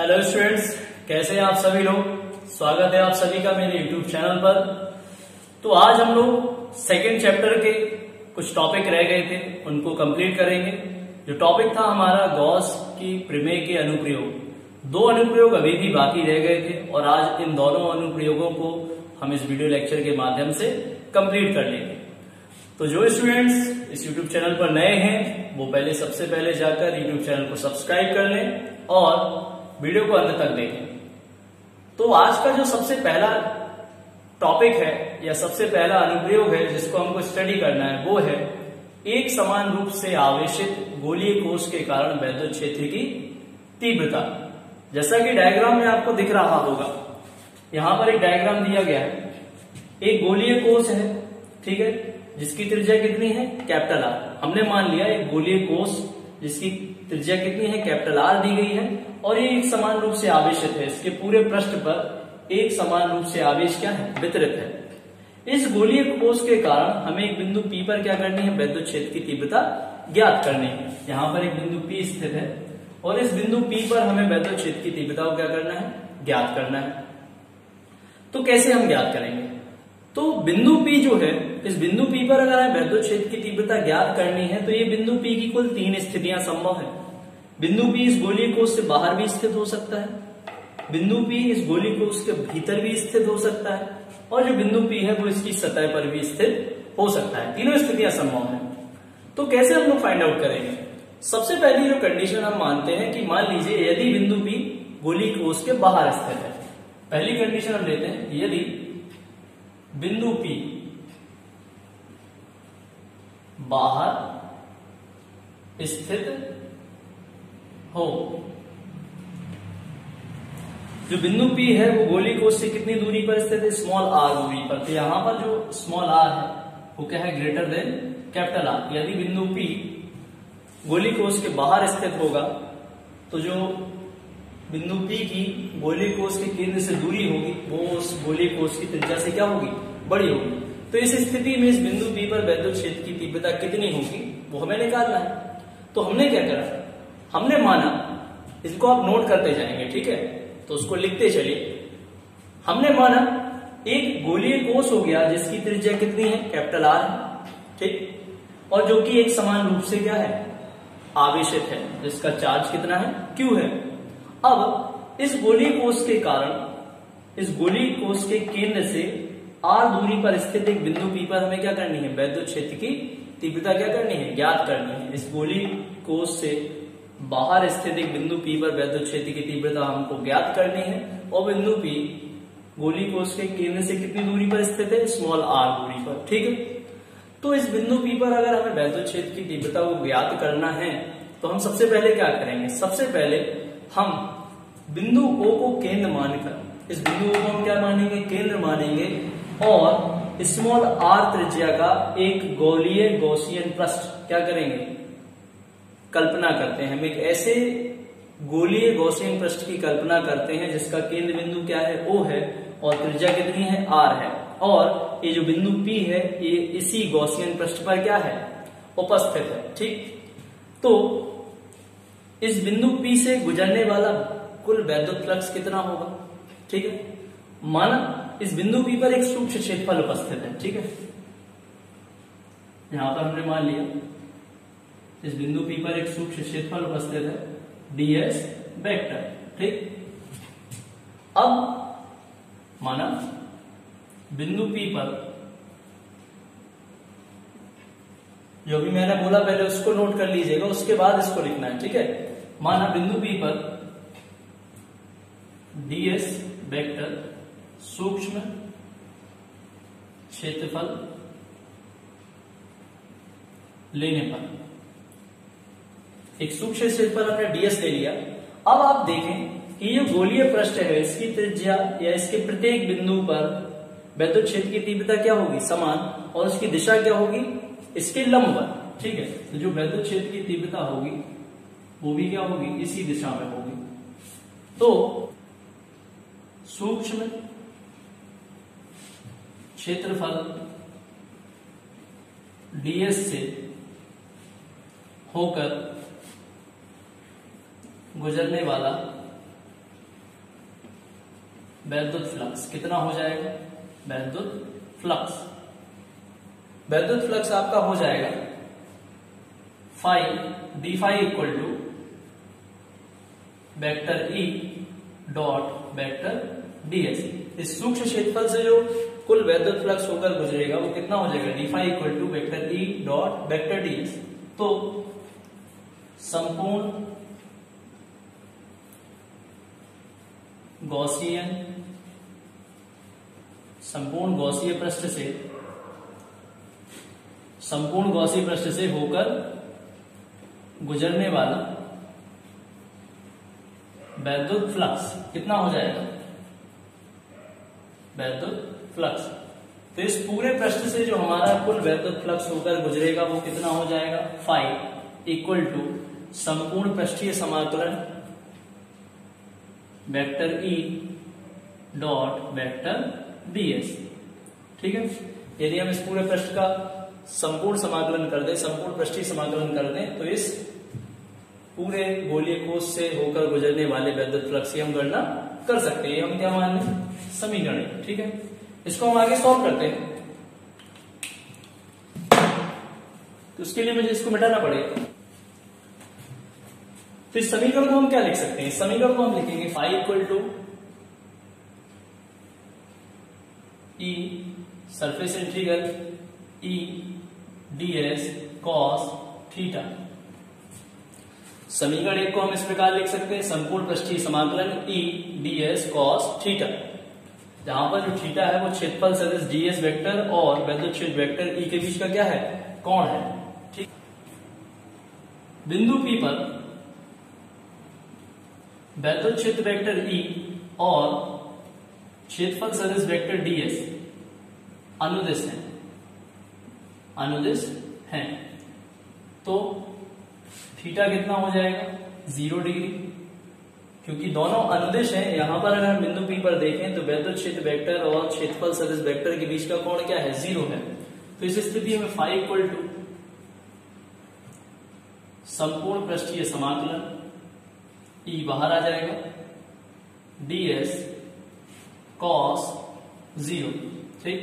Hello students, कैसे हैं आप सभी लोग। स्वागत है आप सभी का मेरे यूट्यूब चैनल पर। तो आज हम लोग सेकेंड चैप्टर के कुछ टॉपिक रह गए थे, उनको कंप्लीट करेंगे। जो टॉपिक था हमारा गॉस की प्रमेय के अनुप्रयोग। दो अनुप्रयोग अभी भी बाकी रह गए थे और आज इन दोनों अनुप्रयोगों को हम इस वीडियो लेक्चर के माध्यम से कंप्लीट कर लेंगे। तो जो स्टूडेंट्स इस यूट्यूब चैनल पर नए हैं वो सबसे पहले जाकर यूट्यूब चैनल को सब्सक्राइब कर लें और वीडियो को अंत तक देखें। तो आज का जो सबसे पहला टॉपिक है या सबसे पहला अनुप्रयोग है जिसको हमको स्टडी करना है वो है एक समान रूप से आवेशित गोलीय कोश के कारण वैद्युत क्षेत्र की तीव्रता। जैसा कि डायग्राम में आपको दिख रहा होगा, यहां पर एक डायग्राम दिया गया है। एक गोलीय कोश है, ठीक है, जिसकी त्रिज्या कितनी है, कैपिटल आर। हमने मान लिया एक गोलीय कोश जिसकी त्रिज्या कितनी है, कैपिटल आर दी गई है और ये एक समान रूप से आवेशित है। इसके पूरे पृष्ठ पर एक समान रूप से आवेश क्या है, वितरित है। इस गोलीय कोश के कारण हमें एक बिंदु P पर क्या करनी है, वैद्युत क्षेत्र की तीव्रता ज्ञात करनी है। यहाँ पर एक बिंदु P स्थित है और इस बिंदु P पर हमें वैद्युत क्षेत्र की तीव्रता को क्या करना है, ज्ञात करना है। तो कैसे हम ज्ञात करेंगे, तो बिंदु P जो है, इस बिंदु P पर अगर हमें वैद्युत क्षेत्र की तीव्रता ज्ञात करनी है तो ये बिंदु P की कुल 3 स्थितियां संभव है। बिंदु P इस गोलीय कोश से बाहर भी स्थित हो सकता है, बिंदु P इस गोलीय कोश के भीतर भी स्थित हो सकता है और जो बिंदु P है वो इसकी सतह पर भी स्थित हो सकता है। तीनों स्थितियां संभव है। तो कैसे हम लोग फाइंड आउट करेंगे। सबसे पहली जो कंडीशन हम मानते हैं कि मान लीजिए यदि बिंदु P गोलीय कोश के बाहर स्थित है। पहली कंडीशन हम लेते हैं, यदि बिंदु P बाहर स्थित हो। जो बिंदु P है वो गोलीय कोश से कितनी दूरी पर स्थित है, स्मॉल r दूरी पर। तो यहां पर जो स्मॉल r है वो क्या है, ग्रेटर देन कैपिटल R। यदि बिंदु P गोलीय कोश के बाहर स्थित होगा तो जो बिंदु P की गोलीय कोश के केंद्र से दूरी होगी वो उस गोलीय कोश की त्रिज्या से क्या होगी, बड़ी होगी। तो इस स्थिति में इस बिंदु P पर वैद्युत क्षेत्र की तीव्रता कितनी होगी वो हमें निकालना है। तो हमने क्या करा, हमने माना, इसको आप नोट करते जाएंगे, ठीक है, तो उसको लिखते चलिए। हमने माना एक गोलीय कोश हो गया जिसकी त्रिज्या कितनी है, कैपिटल R है, ठीक, और जो कि एक समान रूप से क्या है, आवेशित है, जिसका चार्ज कितना है, Q है। अब इस गोलीय कोश के कारण इस गोलीय कोश के केंद्र से R दूरी पर स्थित एक बिंदु P पर हमें क्या करनी है, वैद्युत क्षेत्र की तीव्रता क्या करनी है, ज्ञात करनी है। इस गोलीय कोश से बाहर स्थित एक बिंदु P पर वैद्युत क्षेत्र की तीव्रता हमको ज्ञात करनी है और बिंदु P गोलीय कोश के केंद्र से कितनी दूरी पर स्थित है, स्मॉल r दूरी पर, ठीक है। तो इस बिंदु P पर अगर हमें वैद्युत क्षेत्र की तीव्रता को ज्ञात करना है तो हम सबसे पहले क्या करेंगे, सबसे पहले हम बिंदु O को केंद्र मानकर, इस बिंदु O को हम क्या मानेंगे, केंद्र मानेंगे और स्मॉल r त्रिज्या का एक गोलीय गॉसियन पृष्ठ क्या करेंगे, कल्पना करते हैं। हम एक ऐसे गोलीय गॉसियन पृष्ठ की कल्पना करते हैं जिसका केंद्र बिंदु क्या है, O है और त्रिज्या कितनी है, R है, और ये जो बिंदु P है ये इसी गॉसियन पृष्ठ पर क्या है, उपस्थित है, ठीक। तो इस बिंदु P से गुजरने वाला कुल वैद्युत फ्लक्स कितना होगा, ठीक है। माना इस बिंदु P पर एक सूक्ष्म क्षेत्रफल उपस्थित है, ठीक है। यहां पर हमने मान लिया इस बिंदु P पर एक सूक्ष्म क्षेत्रफल उपस्थित है, ds वेक्टर, ठीक। अब माना बिंदु P पर जो भी मैंने बोला पहले उसको नोट कर लीजिएगा, उसके बाद इसको लिखना है, ठीक है। माना बिंदु P पर ds वेक्टर सूक्ष्म क्षेत्रफल लेने पर, एक सूक्ष्म क्षेत्रफल हमने ds ले लिया। अब आप देखें कि ये गोलीय पृष्ठ है, इसकी त्रिज्या या इसके प्रत्येक बिंदु पर वैद्युत क्षेत्र की तीव्रता क्या होगी, समान, और उसकी दिशा क्या होगी, इसके लंबवत, ठीक है। तो जो वैद्युत क्षेत्र की तीव्रता होगी वो भी क्या होगी, इसी दिशा में होगी। तो सूक्ष्म क्षेत्रफल ds से होकर गुजरने वाला वैद्युत फ्लक्स कितना हो जाएगा, वैद्युत फ्लक्स, वैद्युत फ्लक्स आपका हो जाएगा phi D phi equal to vector E dot vector DS. इस सूक्ष्म क्षेत्रफल से जो कुल वैद्युत फ्लक्स होकर गुजरेगा वो कितना हो जाएगा, D phi equal to vector E dot vector DS. तो संपूर्ण गॉसियन, संपूर्ण गॉसीय पृष्ठ से, संपूर्ण गॉसीय पृष्ठ से होकर गुजरने वाला वैद्युत फ्लक्स कितना हो जाएगा, वैद्युत फ्लक्स। तो इस पूरे पृष्ठ से जो हमारा कुल वैद्युत फ्लक्स होकर गुजरेगा वो कितना हो जाएगा, फाई इक्वल टू संपूर्ण पृष्ठीय समाकलन vector E dot vector DS. ठीक है, यदि हम इस पूरे पृष्ठ का संपूर्ण समाकलन कर दें, संपूर्ण पृष्ठीय समाकलन कर दें, तो इस पूरे गोलीय कोश से होकर गुजरने वाले वैद्युत फ्लक्स की हम गणना कर सकते हैं। हम क्या मान लें, समीकरण। ठीक है, इसको हम आगे सॉल्व करते हैं। तो उसके लिए मुझे इसको मिटाना पड़ेगा। तो इस समीकरण को हम क्या लिख सकते हैं, इस समीकरण को हम लिखेंगे phi equal to E surface integral E DS cos theta. समीकरण एक को हम इस प्रकार लिख सकते हैं, संपूर्ण पृष्ठीय समाकलन ई डीएस कॉस थीटा, जहां पर जो थीटा है वो क्षेत्रफल सदिश डीएस वेक्टर और वैद्युत क्षेत्र वेक्टर ई के बीच का क्या है, कोण है। ठीक, बिंदु पी पर वैद्युत क्षेत्र वेक्टर ई और क्षेत्रफल सदिश वेक्टर डीएस अनुदिश है, अनुदिश है। तो थीटा कितना हो जाएगा, 0 डिग्री, क्योंकि दोनों अनुदिश हैं। यहां पर अगर हम बिंदु पी पर देखें तो वैद्युत क्षेत्र वेक्टर और क्षेत्रफल सदिश वेक्टर के बीच का कोण क्या है, 0 है। तो इस स्थिति में फाई इक्वल टू संपूर्ण पृष्ठीय समाकलन ई बाहर आ जाएगा ds cos 0। ठीक,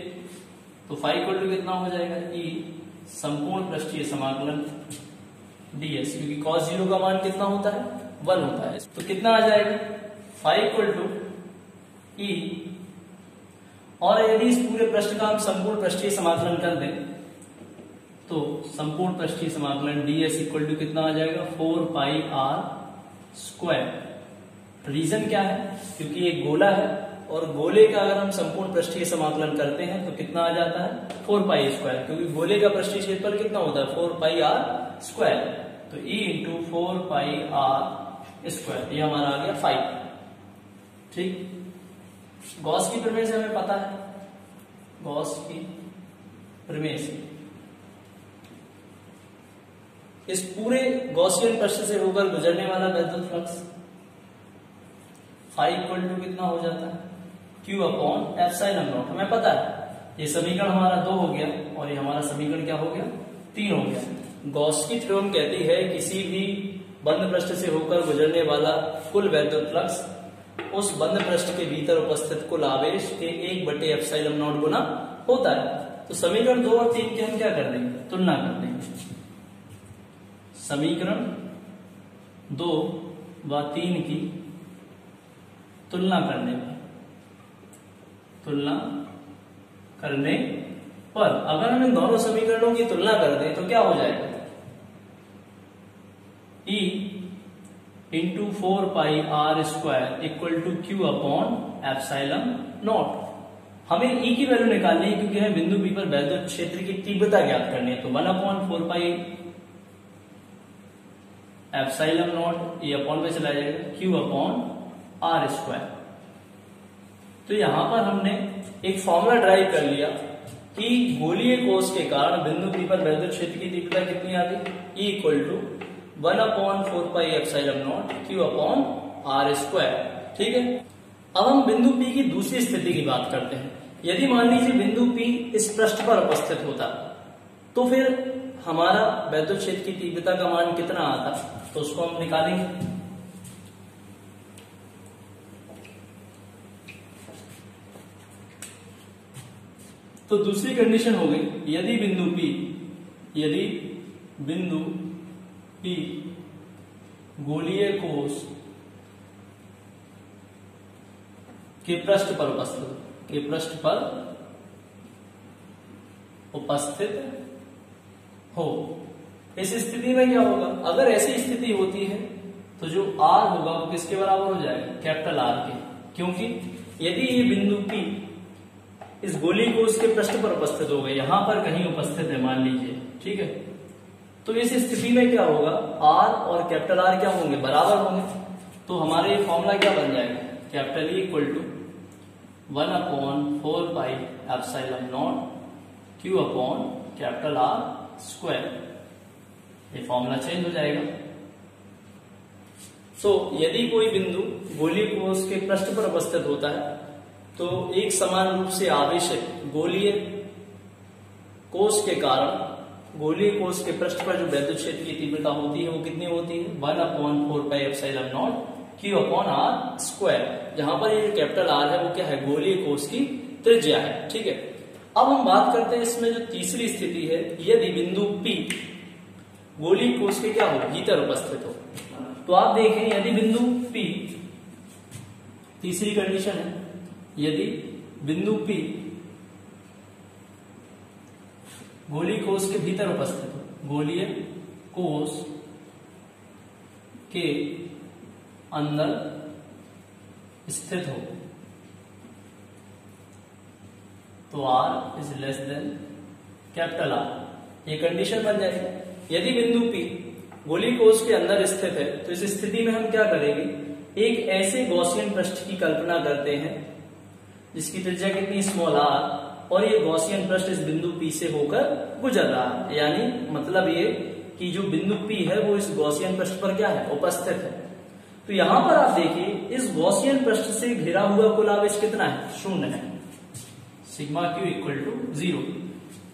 तो फाई इक्वल टू कितना हो जाएगा, ई संपूर्ण पृष्ठीय समाकलन ds, क्योंकि cos 0 का मान कितना होता है, 1 होता है। तो कितना आ जाएगा, फाई इक्वल टू ई, और यदि इस पूरे पृष्ठ का हम संपूर्ण पृष्ठीय समाकलन कर दें तो संपूर्ण पृष्ठीय समाकलन ds इक्वल टू कितना आ जाएगा, 4 पाई r स्क्वायर। रीजन क्या है, क्योंकि एक गोला है और गोले का अगर हम संपूर्ण पृष्ठीय समाकलन करते हैं तो कितना आ जाता है, 4 पाई स्क्वायर, क्योंकि गोले का पृष्ठीय क्षेत्रफल कितना होता है, 4 पाई r स्क्वायर। तो e into 4 pi r square, ये हमारा आ गया 5। ठीक, गॉस की प्रमेय से हमें पता है, गॉस की प्रमेय से इस पूरे गॉसियन पृष्ठ से होकर गुजरने वाला वैद्युत फ्लक्स फाई इक्वल टू कितना हो जाता है, Q अपॉन एप्सिलॉन नॉट। हमें पता है ये समीकरण हमारा 2 हो गया और ये हमारा समीकरण क्या हो गया, 3 हो गया। गॉस की थ्योरम कहती है किसी भी बंद पृष्ठ से होकर गुजरने वाला कुल वैद्युत फ्लक्स उस बंद पृष्ठ के भीतर उपस्थित कुल आवेश के 1/एप्सिलॉन नॉट गुना होता है। तो समीकरण 2 और 3 की हम क्या कर देंगे, तुलना कर देंगे। समीकरण 2 व 3 की तुलना करने पर अगर हम इन दोनों समीकरणों की तुलना कर दें तो क्या हो जाएगा, E into 4 pi r square equal to Q upon epsilon naught. हमें E की वैल्यू निकालनी है क्योंकि हमें बिंदु P पर वैद्युत क्षेत्र की तीव्रता ज्ञात करनी है। तो 1 अपॉन 4 पाई एप्सिलॉन नॉट, ये अपॉन पे चला जाएगा, Q अपॉन r स्क्वायर। तो यहां पर हमने एक फॉर्मूला ड्राइव कर लिया कि गोलीय कोश के कारण बिंदु P पर वैद्युत क्षेत्र की तीव्रता कितनी आ गई, E equal to 1 upon 4 pi epsilon naught Q upon r square. ठीक है, अब हम बिंदु P की दूसरी स्थिति की बात करते हैं। यदि मान लीजिए बिंदु P इस पृष्ठ पर उपस्थित होता तो फिर हमारा वैद्युत क्षेत्र की तीव्रता का मान कितना आता, तो उसको हम निकालेंगे। तो दूसरी कंडीशन हो गई, यदि बिंदु P गोलीय कोश के पृष्ठ पर उपस्थित हो। इस स्थिति में क्या होगा, अगर ऐसी स्थिति होती है तो जो R होगा वो किसके बराबर हो जाएगा, कैपिटल R के, क्योंकि यदि ये बिंदु P इस गोली को उसके पृष्ठ पर उपस्थित होगा, यहां पर कहीं उपस्थित है मान लीजिए, ठीक है, तो इस स्थिति में क्या होगा, R और कैपिटल R क्या होंगे, बराबर होंगे। तो हमारे ये फॉर्मूला क्या बन जाएगा, capital E equal to 1/4 pi epsilon naught Q upon capital R square. ये फॉर्मूला चेंज हो जाएगा। तो यदि कोई बिंदु गोलीय कोश के पृष्ठ पर उपस्थित होता है तो एक समान रूप से आवेशित गोलीय कोश के कारण गोलीय कोश के पृष्ठ पर जो विद्युत क्षेत्र की तीव्रता होती है वो कितनी होती है, 1/4 pi epsilon naught Q upon R square. जहां पर ये जो कैपिटल R है वो क्या है, गोलीय कोश की त्रिज्या है, ठीक है। अब हम बात करते हैं इसमें जो तीसरी स्थिति है, यदि बिंदु P गोलीय कोश के क्या हो, भीतर उपस्थित हो। तो आप देखें, यदि बिंदु P, तीसरी कंडीशन है, यदि बिंदु P गोलीय कोश के भीतर उपस्थित हो, गोलीय कोश के अंदर स्थित हो, तो R is less than capital R। ये कंडीशन बन जाएगी। यदि बिंदु P गोलीय कोश के अंदर स्थित है तो इस स्थिति में हम क्या करेंगे, एक ऐसे गॉसियन पृष्ठ की कल्पना करते हैं जिसकी त्रिज्या कितनी, स्मॉल r, और ये गॉसियन पृष्ठ इस बिंदु P से होकर गुजर रहा है। यानी मतलब ये कि जो बिंदु P है वो इस गॉसियन पृष्ठ पर क्या है, उपस्थित है। तो यहां पर आप देखिए, इस गॉसियन पृष्ठ से घिरा हुआ कुल आवेश कितना है, 0 है, सिग्मा Q इक्वल टू 0।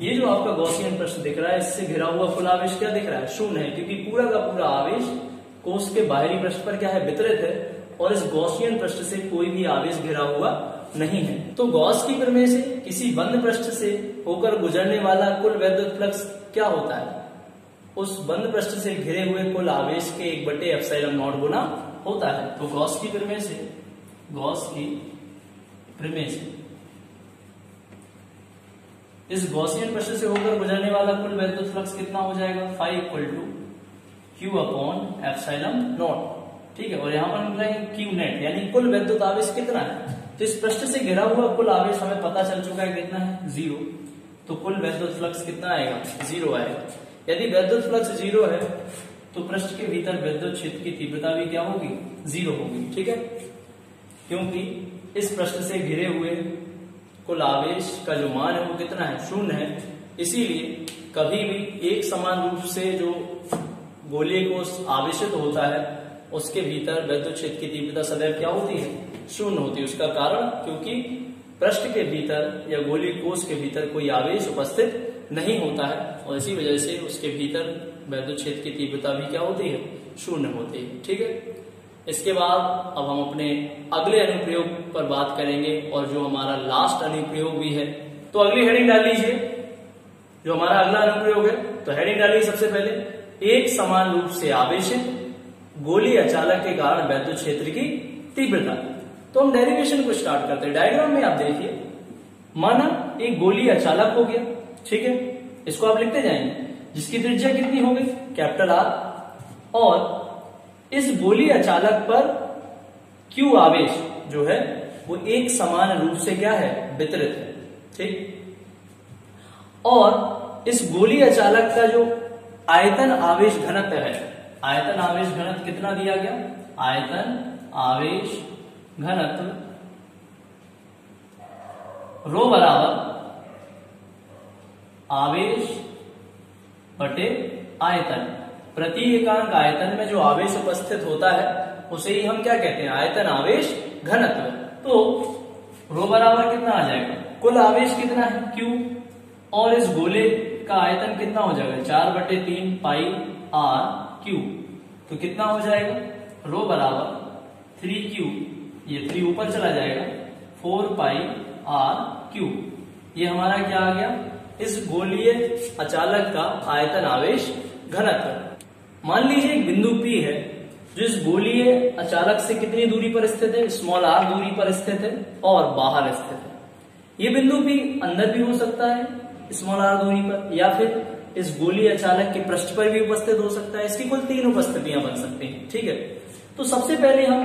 ये जो आपका गॉसियन पृष्ठ दिख रहा है, इससे घिरा हुआ कुल आवेश क्या दिख रहा है, 0 है, क्योंकि पूरा का पूरा आवेश कोश के बाहरी पृष्ठ पर क्या है, वितरित है, और इस गॉसियन पृष्ठ से कोई भी आवेश घिरा हुआ नहीं है। तो गॉस की प्रमेय से किसी बंद पृष्ठ से होकर गुजरने वाला कुल विद्युत फ्लक्स क्या होता है, उस बंद पृष्ठ से घिरे हुए कुल आवेश के 1/ε0 गुना होता है। तो गॉस की प्रमेय से इस गॉसियन पृष्ठ से होकर गुजरने वाला कुल विद्युत फ्लक्स कितना हो जाएगा, phi equal to Q upon ε0, ठीक है। और यहां पर निकला है Q नेट, यानी कुल विद्युत आवेश कितना है। तो इस पृष्ठ से घिरा हुआ कुल आवेश हमें पता चल चुका है कितना है, 0। तो कुल विद्युत फ्लक्स कितना आएगा, 0 आएगा। यदि विद्युत फ्लक्स 0 है तो पृष्ठ के भीतर विद्युत क्षेत्र की तीव्रता भी क्या होगी, 0 होगी, ठीक है, क्योंकि इस पृष्ठ से घिरे हुए कुल आवेश का जो मान है वो कितना है, 0 है। इसीलिए कभी भी एक समान रूप से जो गोलीय कोश आवेशित होता है उसके भीतर विद्युत क्षेत्र की तीव्रता सदैव क्या होती है, 0 होती है। उसका कारण क्योंकि पृष्ठ के भीतर या गोलीय कोश के भीतर कोई आवेश उपस्थित नहीं होता है, और इसी वजह से उसके भीतर विद्युत क्षेत्र की तीव्रता भी क्या होती है, 0 होती है, ठीक है। इसके बाद अब हम अपने अगले अनुप्रयोग पर बात करेंगे, और जो हमारा लास्ट अनुप्रयोग भी है। तो अगली हेडिंग डाल लीजिए, जो हमारा अगला अनुप्रयोग है। तो हेडिंग डालिए सबसे पहले, एक समान रूप से आवेशित गोलीय अचालक के कारण विद्युत क्षेत्र की तीव्रता। तो हम डेरिवेशन को स्टार्ट करते हैं। डायग्राम में आप देखिए, माना एक गोलीय अचालक हो गया, ठीक है, इसको आप लिखते जाएंगे, जिसकी त्रिज्या कितनी हो गई, कैपिटल R, और इस गोलीय अचालक पर Q आवेश जो है वो एक समान रूप से क्या है, वितरित है, ठीक। और इस गोलीय अचालक का जो आयतन आवेश घनत्व है, आयतन आवेश घनत्व कितना दिया गया, आयतन आवेश घनत्व रो बराबर आवेश बटे आयतन। प्रति एकांक आयतन में जो आवेश उपस्थित होता है उसे ही हम क्या कहते हैं, आयतन आवेश घनत्व। तो रो बराबर कितना आ जाएगा, कुल आवेश कितना है, Q, और इस गोले का आयतन कितना हो जाएगा, 4/3 पाई R/Q। तो कितना हो जाएगा, रो बराबर 3Q, ये 3 ऊपर चला जाएगा, 4 पाई R/Q। ये हमारा क्या आ गया, इस गोलीय अचालक का आयतन आवेश घनत्व। मान लीजिए एक बिंदु P है जो इस गोलीय अचालक से कितनी दूरी पर स्थित है, स्मॉल r दूरी पर स्थित है और बाहर स्थित है। ये बिंदु P अंदर भी हो सकता है स्मॉल r दूरी पर, या फिर इस गोलीय अचालक के पृष्ठ पर भी उपस्थित हो सकता है। इसकी कुल 3 उपस्थितियां बन सकती हैं, ठीक है। तो सबसे पहले हम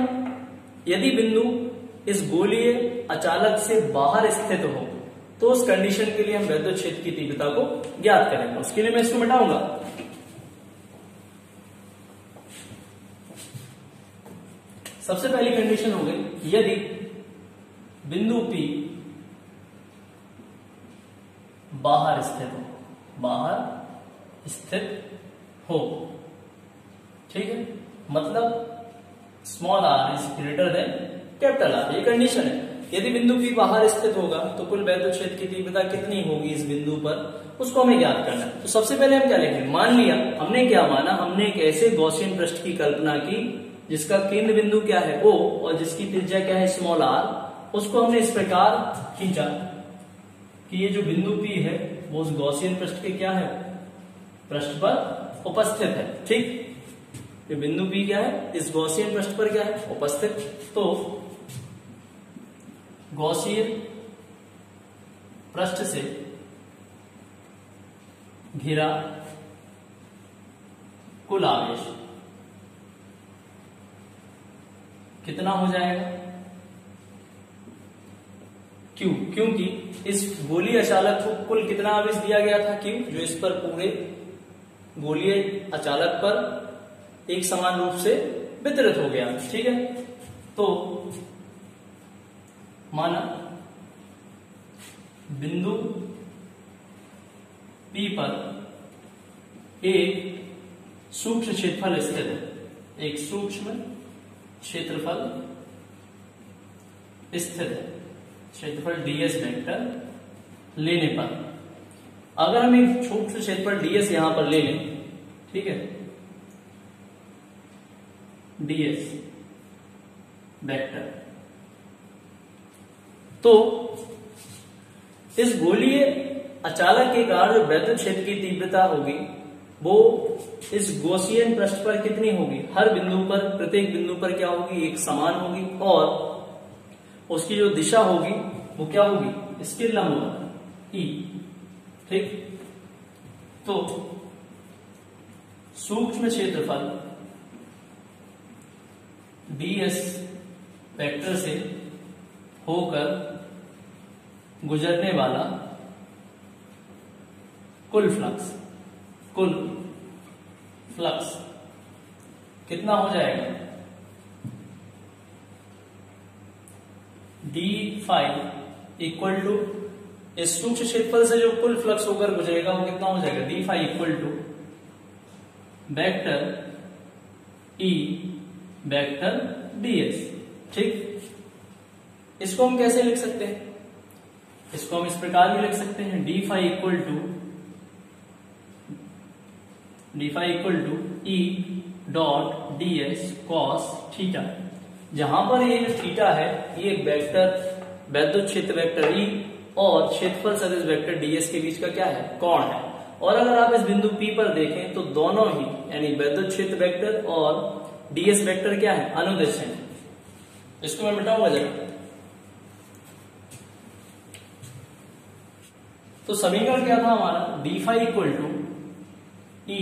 यदि बिंदु इस गोलीय अचालक से बाहर स्थित हो तो उस कंडीशन के लिए हम वैद्युत क्षेत्र की तीव्रता को ज्ञात करेंगे। उसके लिए मैं इसको मिटाऊंगा। सबसे पहली कंडीशन हो गई, यदि बिंदु P बाहर स्थित हो, ठीक है, मतलब small r is greater than capital R, ये कंडीशन है। यदि बिंदु P बाहर स्थित होगा तो कुल वैद्युत क्षेत्र की तीव्रता कितनी होगी इस बिंदु पर, उसको हमें ज्ञात करना है। तो सबसे पहले हम क्या लिखेंगे, मान लिया हमने क्या माना, हमने एक ऐसे गॉसियन पृष्ठ की कल्पना की जिसका केंद्र बिंदु क्या है O और जिसकी त्रिज्या क्या है स्मॉल r। उसको हमने इस प्रकार खींचा कि ये जो बिंदु P है वो उस गॉसियन पृष्ठ के क्या है, पृष्ठ पर उपस्थित है, ठीक। ये बिंदु P क्या है, इस गॉसियन पृष्ठ पर क्या है, उपस्थित। तो गॉसियन पृष्ठ से घिरा कुल आवेश कितना हो जाएगा, Q, क्योंकि इस गोलीय अचालक को कुल कितना आवेश दिया गया था, Q, जो इस पर पूरे गोलीय अचालक पर एक समान रूप से वितरित हो गया, ठीक है। तो माना बिंदु P पर एक सूक्ष्म क्षेत्रफल स्थित है, एक सूक्ष्म क्षेत्रफल स्थित है, क्षेत्रफल ds वेक्टर लेने पर, अगर हम एक सूक्ष्म क्षेत्रफल ds यहां पर ले लें, ठीक है, ds वेक्टर, तो इस गोलीय अचालक के कारण जो वैद्युत क्षेत्र की तीव्रता होगी वो इस गॉसियन पृष्ठ पर कितनी होगी, हर बिंदु पर, प्रत्येक बिंदु पर क्या होगी, एक समान होगी और उसकी जो दिशा होगी वो क्या होगी, इसके लंबवत E, ठीक। तो सूक्ष्म क्षेत्रफल ds वेक्टर से होकर गुजरने वाला कुल फ्लक्स कितना हो जाएगा, d फाई इक्वल टू, इस सूक्ष्म क्षेत्रफल से जो कुल फ्लक्स होकर गुजरेगा वो कितना हो जाएगा, d phi equal to vector E vector ds, ठीक। इसको हम कैसे लिख सकते हैं, इसको हम इस प्रकार भी लिख सकते हैं, d phi equal to E dot ds cos theta, जहां पर ये जो थीटा है ये वेक्टर वैद्युत क्षेत्र वेक्टर E और क्षेत्रफल सदिश वेक्टर ds के बीच का क्या है, कोण है। और अगर आप इस बिंदु P पर देखें तो दोनों ही यानी वैद्युत क्षेत्र वेक्टर और ds वेक्टर क्या है, अनुदिश है। इसको मैं मिटाऊंगा जरा। तो समीकरण क्या था हमारा, d phi equal to E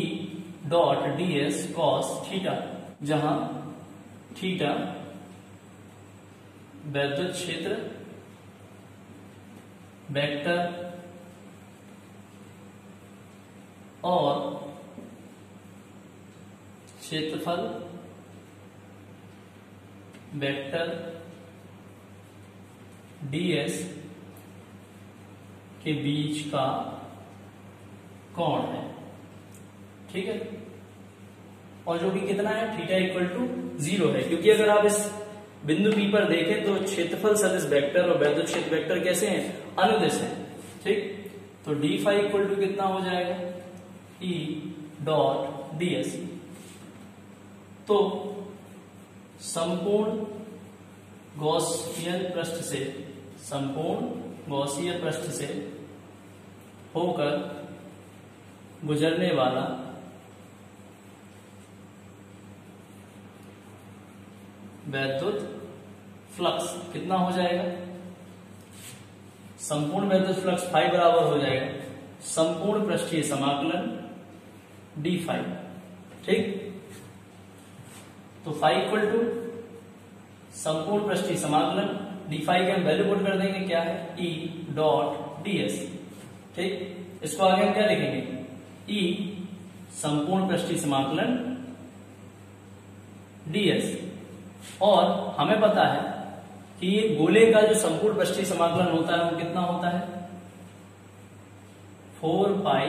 dot ds cos theta, जहां थीटा वैद्युत क्षेत्र वेक्टर और क्षेत्रफल वेक्टर ds के बीच का कोण है, ठीक है। और जो कि कितना है, थीटा इक्वल टू 0 है, क्योंकि अगर आप इस बिंदु P पर देखें तो क्षेत्रफल सदिश वेक्टर और वैद्युत क्षेत्र वेक्टर कैसे हैं, अनुदिश हैं, ठीक। तो d फाई इक्वल टू कितना हो जाएगा, E डॉट ds। तो संपूर्ण गॉसियन पृष्ठ से होकर गुजरने वाला वैद्युत फ्लक्स कितना हो जाएगा? संपूर्ण वैद्युत फ्लक्स फाई बराबर हो जाएगा संपूर्ण पृष्ठीय समाकलन डी फाई। ठीक, तो फाई इक्वल टू संपूर्ण पृष्ठीय समाकलन डी फाई के हम वैल्यू पुट कर देंगे, क्या है? E dot DS. ठीक, इसको आगे हम क्या लिखेंगे? ई संपूर्ण पृष्ठीय समाकलन डीएस। और हमें पता है कि ये गोले का जो संपूर्ण पृष्ठीय समाकलन होता है वो कितना होता है? 4 पाई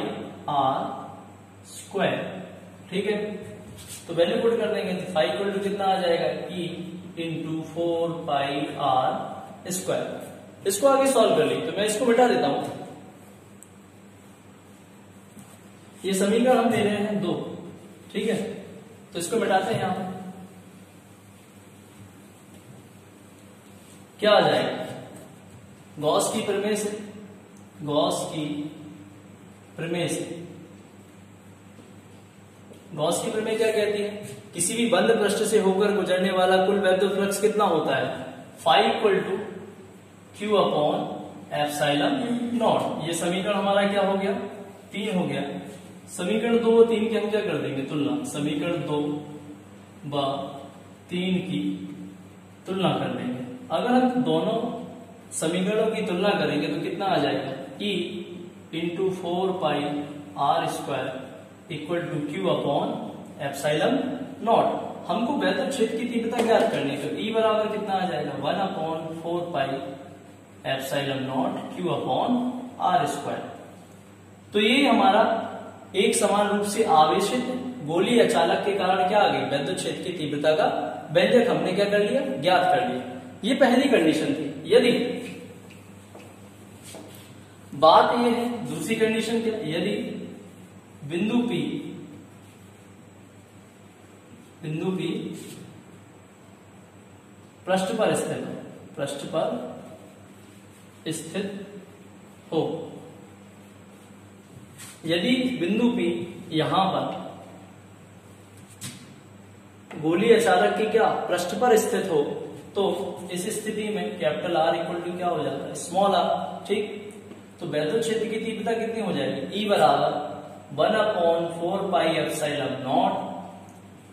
आर स्क्वायर। ठीक है, तो वैल्यू पुट कर देंगे, तो फाई इक्वल टू कितना आ जाएगा? E into 4 pi R square. इसको आगे सॉल्व कर ली, तो मैं इसको मिटा देता हूं। ये समीकरण हम ले रहे हैं 2। ठीक है, तो इसको मिटाते हैं। यहां पर क्या आ जाएगा? गॉस की प्रमेय से, गॉस की प्रमेय से, गॉस की प्रमेय क्या कहती है? किसी भी बंद पृष्ठ से होकर गुजरने वाला कुल वैद्युत फ्लक्स कितना होता है? Phi equal to Q upon epsilon naught. ये समीकरण हमारा क्या हो गया? 3 हो गया। समीकरण 2 और 3 की हम क्या कर देंगे? तुलना। समीकरण 2 व 3 की तुलना कर देंगे। अगर हम दोनों समीकरणों की तुलना करेंगे तो कितना आ जाएगा? E into 4 pi R square equal to Q upon epsilon naught. हमको वैद्युत क्षेत्र की तीव्रता ज्ञात करनी है, तो ई बराबर कितना आ जाएगा? 1 upon 4 pi epsilon naught Q upon R square. तो ये हमारा एक समान रूप से आवेशित गोलीय अचालक के कारण क्या आ गई? वैद्युत क्षेत्र की तीव्रता का व्यंजक हमने क्या कर लिया? ज्ञात कर लिया। ये पहली कंडीशन थी। यदि बात यह है, दूसरी कंडीशन क्या? यदि बिंदु P पृष्ठ पर स्थित हो, पृष्ठ पर स्थित हो। यदि बिंदु P यहां पर गोलीय अचालक के क्या पृष्ठ पर स्थित हो, तो इस स्थिति में कैपिटल आर इक्वल टू क्या हो जाता है? Small R. ठीक, तो वैद्युत क्षेत्र की तीव्रता कितनी हो जाएगी? ई बराबर 1 upon 4 pi epsilon naught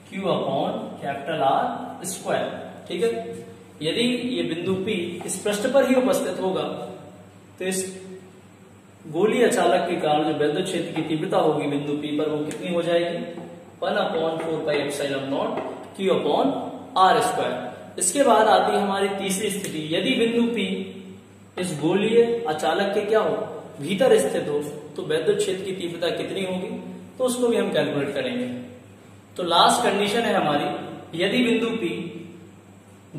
Q upon capital are square. ठीक है, यदि ये बिंदु P इस पृष्ठ पर ही उपस्थित होगा तो इस गोलीय अचालक के कारण जो वैद्युत क्षेत्र की तीव्रता होगी बिंदु P पर, वो कितनी हो जाएगी? 1 upon 4 pi epsilon naught Q upon R square. इसके बाद आती है हमारी तीसरी स्थिति। यदि बिंदु P इस गोलीय अचालक के क्या हो? भीतर स्थित हो, तो वैद्युत क्षेत्र की तीव्रता कितनी होगी? तो उसको भी हम कैलकुलेट करेंगे। तो लास्ट कंडीशन है हमारी, यदि बिंदु P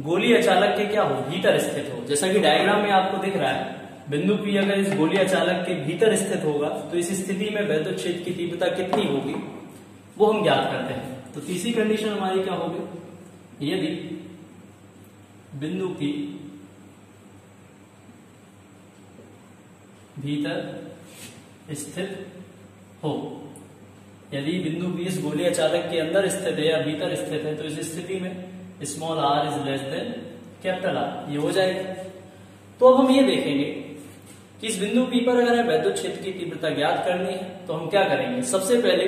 गोलीय अचालक के क्या हो? भीतर स्थित हो। जैसा कि डायग्राम में आपको दिख रहा है, बिंदु P अगर इस गोलीय अचालक के भीतर स्थित होगा तो इस स्थिति में वैद्युत क्षेत्र की तीव्रता कितनी होगी वो हम ज्ञात करते हैं। तो तीसरी कंडीशन हमारी क्या होगी? यदि बिंदु P भीतर स्थित हो, यदि बिंदु P इस गोलीय अचालक के अंदर स्थित है या भीतर स्थित है, तो इस स्थिति में small r is less than capital R। ये हो जाएगा। तो अब हम ये देखेंगे कि इस बिंदु P पर अगर हमें वैद्युत क्षेत्र की तीव्रता ज्ञात करनी है तो हम क्या करेंगे? सबसे पहले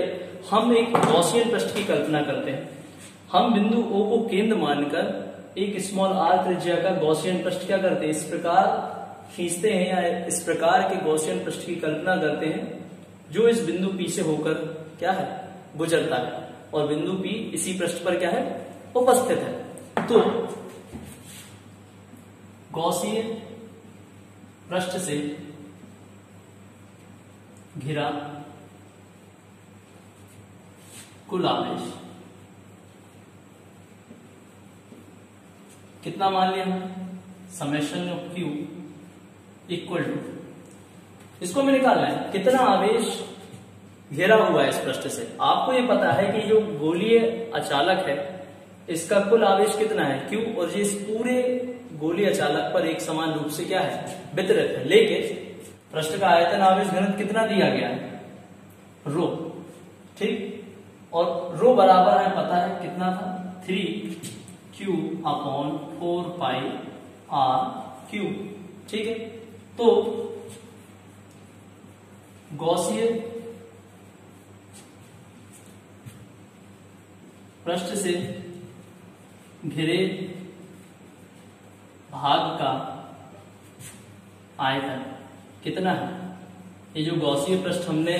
हम एक गॉसियन पृष्ठ की कल्पना करते हैं। हम बिंदु O को केंद्र मानकर एक स्मॉल r त्रिज्या का गॉसियन पृष्ठ क्या करते हैं? इस प्रकार खींचते हैं या इस प्रकार के गॉसियन पृष्ठ की कल्पना करते हैं जो इस बिंदु P से होकर क्या है? गुजरता है, और बिंदु P इसी पृष्ठ पर क्या है? उपस्थित है। तो गॉसियन पृष्ठ से घिरा कुल आवेश कितना मान लिया हमने? Summation of Q equal to, इसको हमें निकालना है कितना आवेश घेरा हुआ है इस पृष्ठ से। आपको ये पता है कि जो गोलीय अचालक है इसका कुल आवेश कितना है? Q, और ये इस पूरे गोलीय अचालक पर एक समान रूप से क्या है? वितरित है। लेकिन पृष्ठ का आयतन आवेश घनत्व कितना दिया गया है, रो, ठीक। और रो बराबर है, पता है कितना था, 3Q/4πr3, ठीक है। तो गॉसियन पृष्ठ से घिरे भाग का आयतन कितना है। ये जो गॉसीय पृष्ठ हमने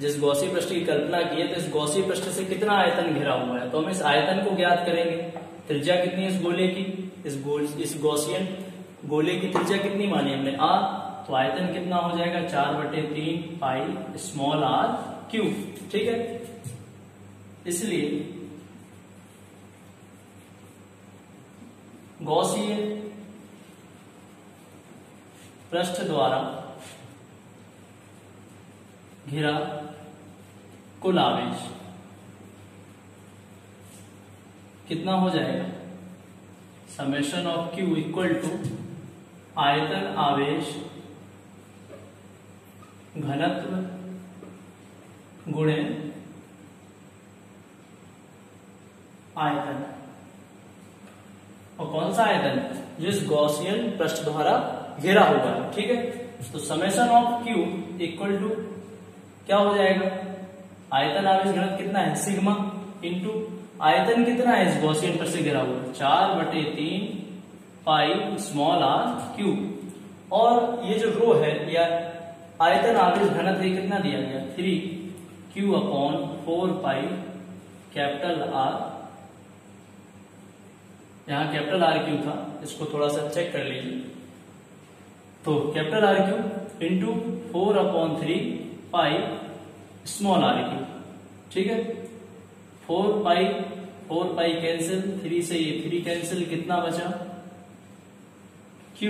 जिस गॉसीय पृष्ठ की कल्पना की है, तो इस गॉसीय पृष्ठ से कितना आयतन घिरा हुआ है, तो हम इस आयतन को ज्ञात करेंगे। त्रिज्या कितनी है इस गोले की, इस गॉसियन गोले की त्रिज्या कितनी मानी हमने, r, तो आयतन कितना हो जाएगा 4/3 पाई स्मॉल r क्यूब, ठीक है। इसलिए गॉसीय पृष्ठ द्वारा घिरा कुल आवेश कितना हो जाएगा, summation of Q equal to आयतन आवेश घनत्व गुणे आयतन। और कौन सा आयतन, जो इस गॉसियन पृष्ठ द्वारा घेरा होगा, ठीक है। तो summation of Q equal to क्या हो जाएगा, आयतन आवेश घनत्व कितना है, सिग्मा, इंटू आयतन कितना है इस गॉसियन पृष्ठ से घिरा हुआ, 4/3 पाई स्मॉल r क्यूब। और ये जो रो है या आयतन आवेश घनत्व कितना दिया गया, 3Q/4π कैपिटल R, यहां कैपिटल R क्यू था, इसको थोड़ा सा चेक कर लीजिए। तो capital R Q into 4/3 pi small r Q, ठीक है। 4 पाई कैंसिल, 3 से ये 3 कैंसिल, कितना बचा, Q/r³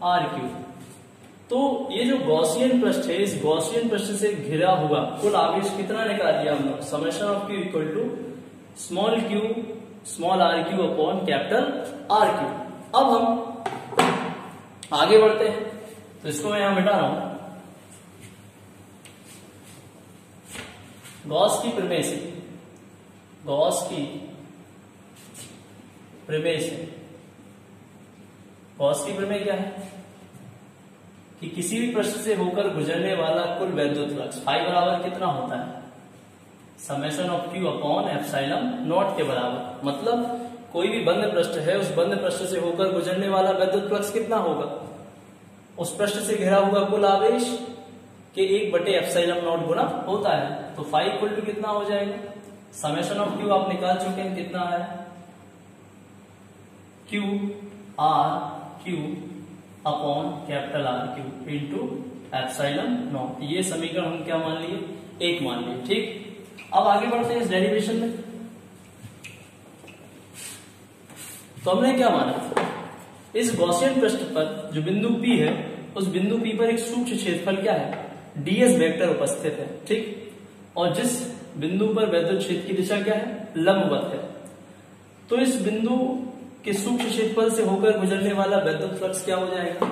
R क्यूब। तो ये जो गॉसियन पृष्ठ है, इस गॉसियन पृष्ठ से घिरा हुआ कुल आवेश कितना निकाल दिया हम लोग, summation of Q equal to small r³ capital R cube. अब हम आगे बढ़ते हैं, तो इसको मैं यहां मिटा रहा हूं। गॉस की प्रमेय से गॉस की प्रमेय क्या है कि किसी भी पृष्ठ से होकर गुजरने वाला कुल वैद्युत फ्लक्स फाई बराबर कितना होता है, समेशन ऑफ Q/ε0 के बराबर। मतलब कोई भी बंद पृष्ठ है, उस बंद पृष्ठ से होकर गुजरने वाला वैद्युत फ्लक्स कितना होगा, उस पृष्ठ से घिरा हुआ कुल आवेश के 1/ε0 गुना होता है। तो फाई इक्वल टू कितना हो जाएगा, समेशन ऑफ Q आप निकाल चुके हैं, कितना है Q/R³ इंटू ε0। ये समीकरण हम क्या मान लिए, 1 मान लिए, ठीक। अब आगे बढ़ते हैं इस डेरिवेशन में। तो हमने क्या माना, इस गॉसियन पृष्ठ पर जो बिंदु P है, उस बिंदु P पर एक सूक्ष्म क्षेत्रफल क्या है, ds वेक्टर उपस्थित है, ठीक। और जिस बिंदु पर वैद्युत क्षेत्र की दिशा क्या है, लंबवत है। तो इस बिंदु के सूक्ष्म क्षेत्रफल से होकर गुजरने वाला वैद्युत फ्लक्स क्या हो जाएगा,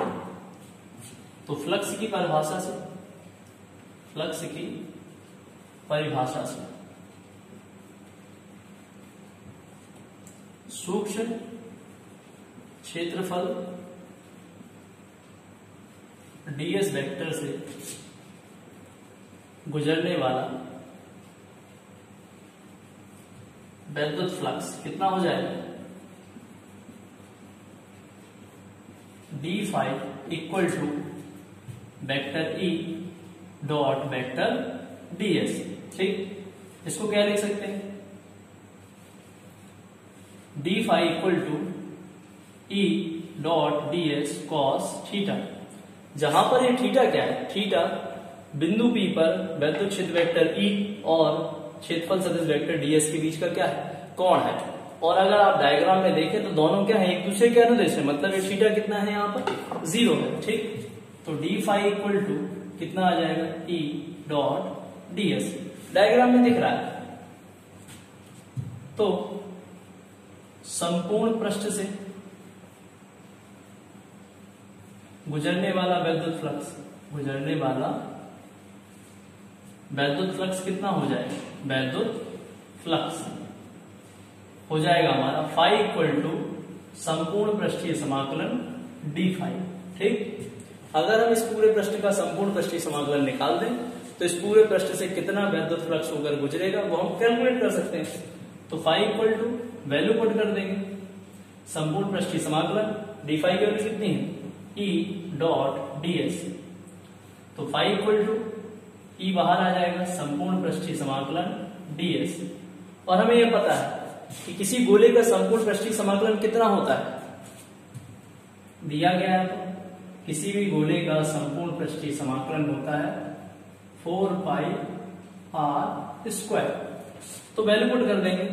तो फ्लक्स की परिभाषा से सूक्ष्म क्षेत्रफल ds वेक्टर से गुजरने वाला वैद्युत फ्लक्स कितना हो जाएगा, d phi equal to vector E dot vector ds, ठीक। इसको क्या लिख सकते हैं, d phi equal to E dot ds cos theta. जहां पर ये थीटा क्या है, थीटा बिंदु P पर वैद्युत क्षेत्र वेक्टर E और क्षेत्रफल सदिश वेक्टर ds के बीच का क्या है, कोण है। और अगर आप डायग्राम में देखें तो दोनों क्या है, एक दूसरे के अनुदिश है, मतलब ये थीटा कितना है यहाँ पर 0 है, ठीक। तो d फाई इक्वल टू कितना आ जाएगा, E डॉट ds, डायग्राम में दिख रहा है। तो संपूर्ण पृष्ठ से गुजरने वाला वैद्युत फ्लक्स, गुजरने वाला वैद्युत फ्लक्स कितना हो जाएगा, वैद्युत फ्लक्स हो जाएगा हमारा फाई इक्वल टू संपूर्ण पृष्ठीय समाकलन डी फाई। ठीक, अगर हम इस पूरे पृष्ठ का संपूर्ण पृष्ठीय समाकलन निकाल दें तो इस पूरे पृष्ठ से कितना वैद्युत फ्लक्स होकर गुजरेगा वो हम कैलकुलेट कर सकते हैं। तो phi equal to value put कर देंगे, संपूर्ण पृष्ठीय समाकलन डी फाई की वैल्यू कितनी है, ई डॉट डी एस। तो फाई इक्वल टू ई बाहर आ जाएगा, संपूर्ण पृष्ठीय समाकलन डी एस। और हमें यह पता है कि किसी गोले का संपूर्ण पृष्ठीय समाकलन कितना होता है, दिया गया है तो किसी भी गोले का संपूर्ण पृष्ठीय समाकलन होता है 4 पाई आर स्क्वायर। तो वैल्यू पुट कर देंगे,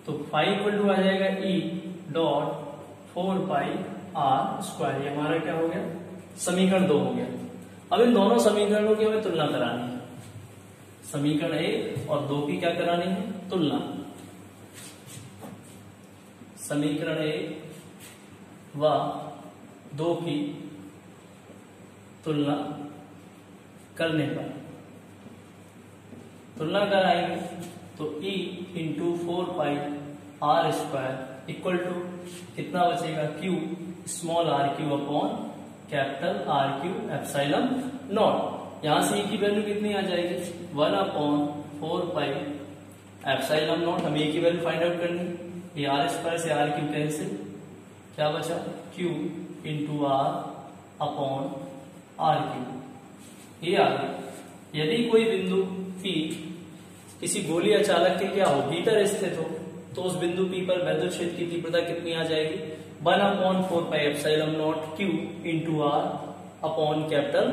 तो फाई इक्वल टू आ जाएगा E dot 4 pi R square. ये हमारा क्या हो गया, समीकरण 2 हो गया। अब इन दोनों समीकरणों की हमें तुलना करानी है, समीकरण 1 और 2 की क्या करानी है, तुलना। समीकरण 1 व 2 की तुलना करने पर तुलना कराएंगे तो E into 4 pi R square equal to कितना बचेगा, Q small R Q upon capital R Q epsilon naught. यहां से E की वैल्यू कितनी आ जाएगी, 1 अपॉन 4 पाई एप्सिलॉन नॉट। हमें E की वैल्यू फाइंड आउट करनी, ये आर स्क्वायर से आर क्यू कैंसिल, क्या बचा, Q into R upon R Q. ये आ गया। यदि कोई बिंदु P किसी गोलीय अचालक के क्या हो, भीतर स्थित हो, तो उस बिंदु P पर वैद्युत क्षेत्र की तीव्रता कितनी आ जाएगी, 1 upon 4 pi epsilon naught Q into R upon capital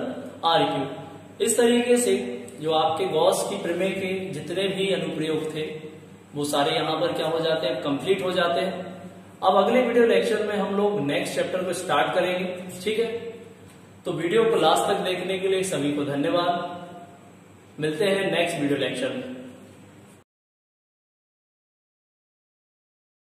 R Q. इस तरीके से जो आपके गॉस की प्रमेय के जितने भी अनुप्रयोग थे वो सारे यहाँ पर क्या हो जाते हैं, कंप्लीट हो जाते हैं। अब अगले वीडियो लेक्चर में हम लोग नेक्स्ट चैप्टर को स्टार्ट करेंगे। ठीक है, तो वीडियो को लास्ट तक देखने के लिए सभी को धन्यवाद। मिलते हैं नेक्स्ट वीडियो लेक्चर में।